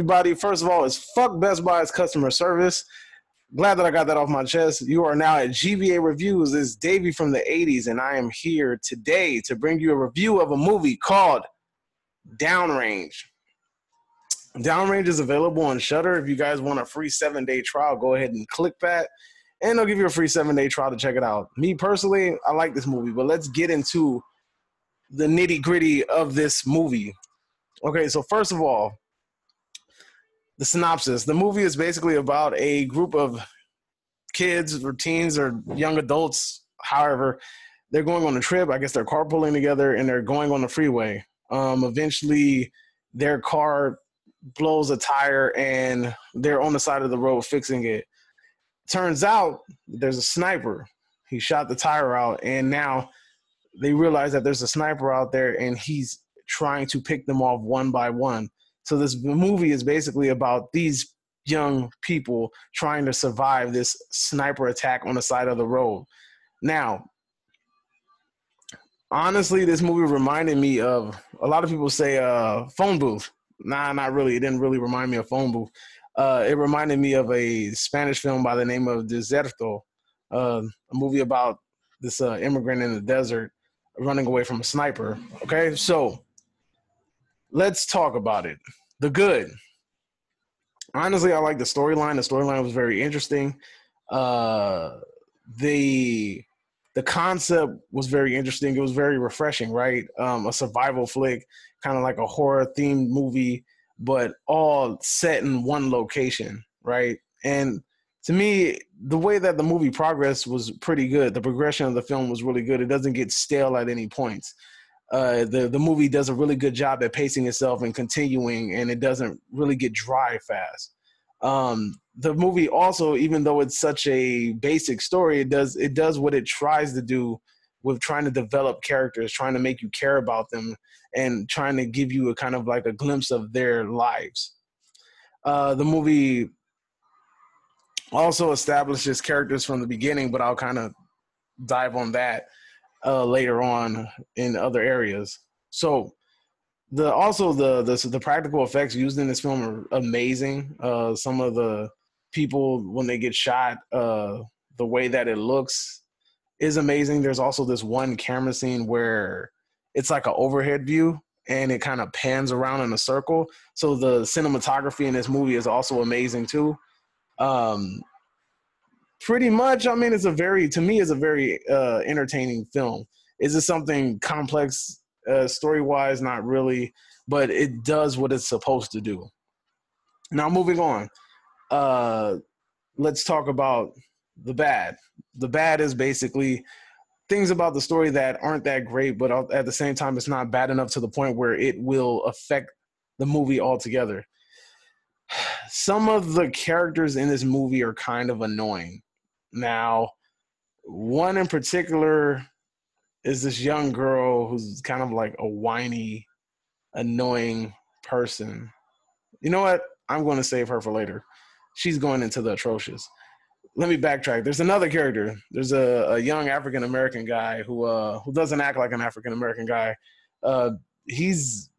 everybody. First of all, is fuck Best Buy's customer service. Glad that I got that off my chest. You are now at GBA Reviews. It's Davey from the 80s, and I am here today to bring you a review of a movie called Downrange. Downrange is available on Shudder. If you guys want a free 7-day trial, go ahead and click that, and they'll give you a free 7-day trial to check it out. Me, personally, I like this movie, but let's get into the nitty-gritty of this movie. Okay, so first of all, the synopsis. The movie is basically about a group of kids or teens or young adults, however, they're going on a trip. I guess they're carpooling together, and they're going on the freeway. Eventually, their car blows a tire, and they're on the side of the road fixing it. Turns out there's a sniper. He shot the tire out, and now they realize that there's a sniper out there, and he's trying to pick them off one by one. So this movie is basically about these young people trying to survive this sniper attack on the side of the road. Now, honestly, this movie reminded me of, a lot of people say Phone Booth. Nah, not really. It didn't really remind me of Phone Booth. It reminded me of a Spanish film by the name of Deserto, a movie about this immigrant in the desert running away from a sniper. Okay, so let's talk about it. The good. Honestly, I like the storyline. The storyline was very interesting. The concept was very interesting. It was very refreshing, right? A survival flick, kind of like a horror-themed movie, but all set in one location, right? And to me, the way that the movie progressed was pretty good. The progression of the film was really good. It doesn't get stale at any points. The movie does a really good job at pacing itself and continuing, and it doesn't really get dry fast. The movie also, even though it's such a basic story, it does what it tries to do with trying to develop characters, trying to make you care about them, and trying to give you a kind of like a glimpse of their lives. The movie also establishes characters from the beginning, but I'll kind of dive on that later on in other areas. So the practical effects used in this film are amazing. Some of the people, when they get shot, the way that it looks is amazing. There's also this one camera scene where it's like an overhead view and it kind of pans around in a circle. So the cinematography in this movie is also amazing too. Pretty much, I mean, to me, it's a very entertaining film. Is it something complex story-wise? Not really, but it does what it's supposed to do. Now, moving on. Let's talk about the bad. The bad is basically things about the story that aren't that great, but at the same time, it's not bad enough to the point where it will affect the movie altogether. Some of the characters in this movie are kind of annoying. Now, one in particular is this young girl who's kind of like a whiny, annoying person. You know what? I'm going to save her for later. She's going into the atrocious. Let me backtrack. There's another character. There's a young African-American guy who doesn't act like an African-American guy. His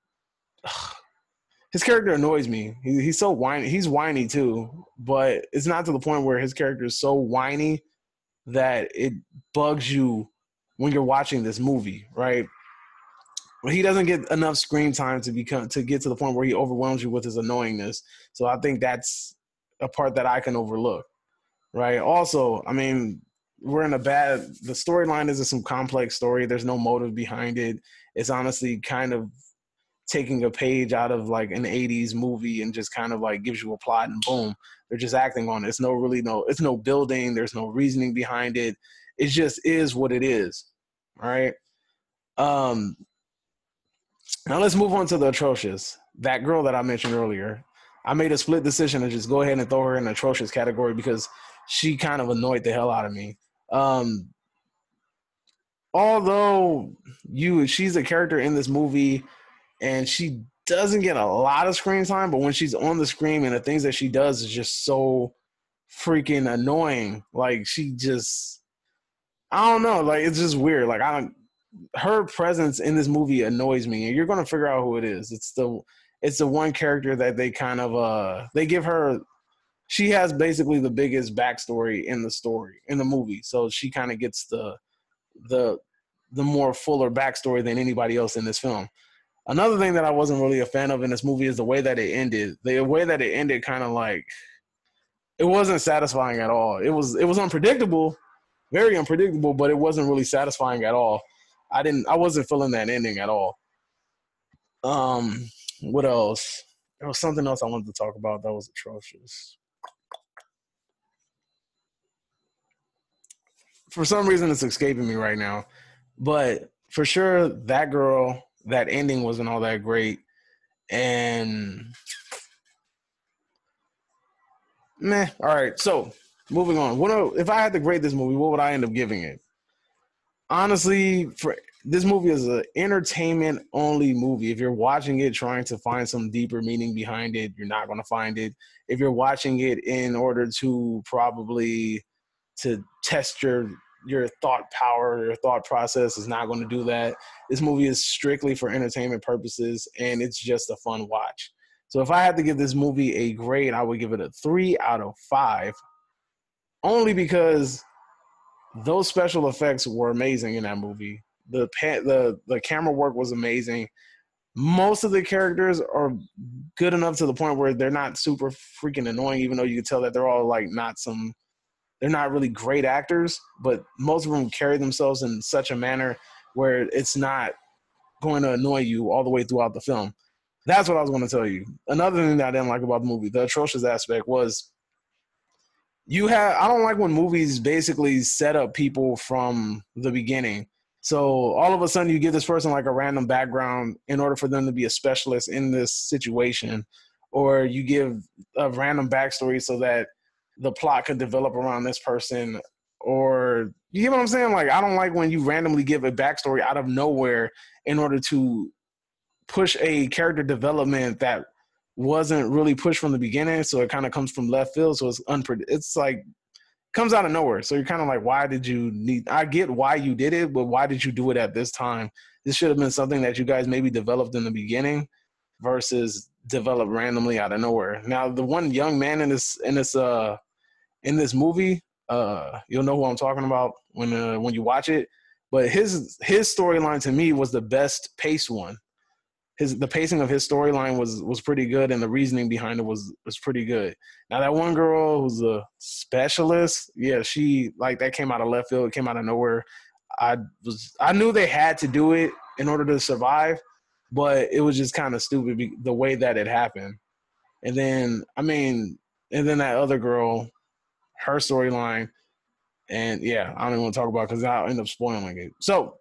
character annoys me. He's so whiny. He's whiny too, but it's not to the point where his character is so whiny that it bugs you when you're watching this movie, right? But he doesn't get enough screen time to get to the point where he overwhelms you with his annoyingness. So I think that's a part that I can overlook, right? Also, I mean, the storyline isn't some complex story. There's no motive behind it. It's honestly kind of taking a page out of like an 80s movie and just kind of like gives you a plot and boom, they're just acting on it. It's no building. There's no reasoning behind it. It just is what it is. All right. Now let's move on to the atrocious. That girl that I mentioned earlier, I made a split decision to just go ahead and throw her in the atrocious category because she kind of annoyed the hell out of me. Although she's a character in this movie and she doesn't get a lot of screen time, but when she's on the screen and the things that she does is just so freaking annoying. Like I don't know. Like it's just weird. Like her presence in this movie annoys me, and you're going to figure out who it is. it's the one character that they kind of they give her. She has basically the biggest backstory in the movie, so she kind of gets the more fuller backstory than anybody else in this film. Another thing that I wasn't really a fan of in this movie is the way that it ended. The way that it ended kind of like, it wasn't satisfying at all. It was unpredictable, very unpredictable, but it wasn't really satisfying at all. I wasn't feeling that ending at all. What else? There was something else I wanted to talk about that was atrocious. For some reason, it's escaping me right now. But for sure, that girl, that ending wasn't all that great. And meh. All right. So moving on. If I had to grade this movie, what would I end up giving it? Honestly, for this movie is an entertainment only movie. If you're watching it trying to find some deeper meaning behind it, you're not going to find it. If you're watching it in order to probably to test your thought power, your thought process, is not going to do that. This movie is strictly for entertainment purposes, and it's just a fun watch. So if I had to give this movie a grade, I would give it a 3 out of 5, only because those special effects were amazing in that movie. The camera work was amazing. Most of the characters are good enough to the point where they're not super freaking annoying, even though you can tell that they're all like they're not really great actors, but most of them carry themselves in such a manner where it's not going to annoy you all the way throughout the film. That's what I was going to tell you. Another thing that I didn't like about the movie, the atrocious aspect, was I don't like when movies basically set up people from the beginning. So all of a sudden you give this person like a random background in order for them to be a specialist in this situation, or you give a random backstory so that the plot could develop around this person, or you get what I'm saying? Like, I don't like when you randomly give a backstory out of nowhere in order to push a character development that wasn't really pushed from the beginning. So it kind of comes from left field. So it's like, comes out of nowhere. So you're kind of like, why did you I get why you did it, but why did you do it at this time? This should have been something that you guys maybe developed in the beginning versus developed randomly out of nowhere. Now, the one young man in this movie, you'll know who I'm talking about when you watch it. But his storyline to me was the best paced one. The pacing of his storyline was pretty good, and the reasoning behind it was pretty good. Now, that one girl who's a specialist, yeah, she, like, that came out of left field. It came out of nowhere. I knew they had to do it in order to survive, but it was just kind of stupid the way that it happened. And then that other girl, her storyline, and yeah, I don't even want to talk about it because I'll end up spoiling it. So,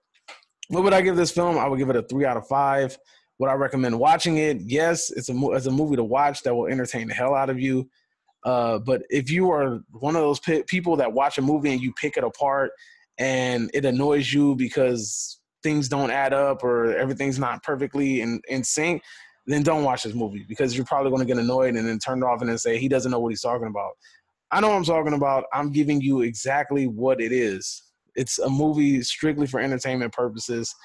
what would I give this film? I would give it a 3 out of 5. Would I recommend watching it? Yes, it's a movie to watch that will entertain the hell out of you. But if you are one of those people that watch a movie and you pick it apart and it annoys you because things don't add up or everything's not perfectly in sync, then don't watch this movie, because you're probably going to get annoyed and then turn it off and then say, he doesn't know what he's talking about. I know what I'm talking about. I'm giving you exactly what it is. It's a movie strictly for entertainment purposes.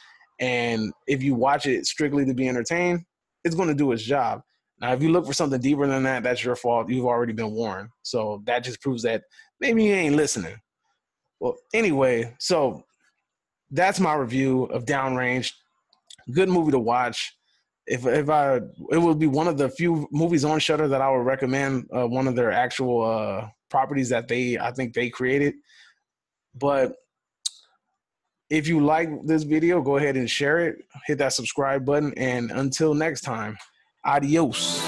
And if you watch it strictly to be entertained, it's going to do its job. Now, if you look for something deeper than that, that's your fault. You've already been warned. So that just proves that maybe you ain't listening. Well, anyway, so that's my review of Downrange. Good movie to watch. It would be one of the few movies on Shudder that I would recommend, one of their actual properties that I think they created. But if you like this video, go ahead and share it. Hit that subscribe button. And until next time, adios.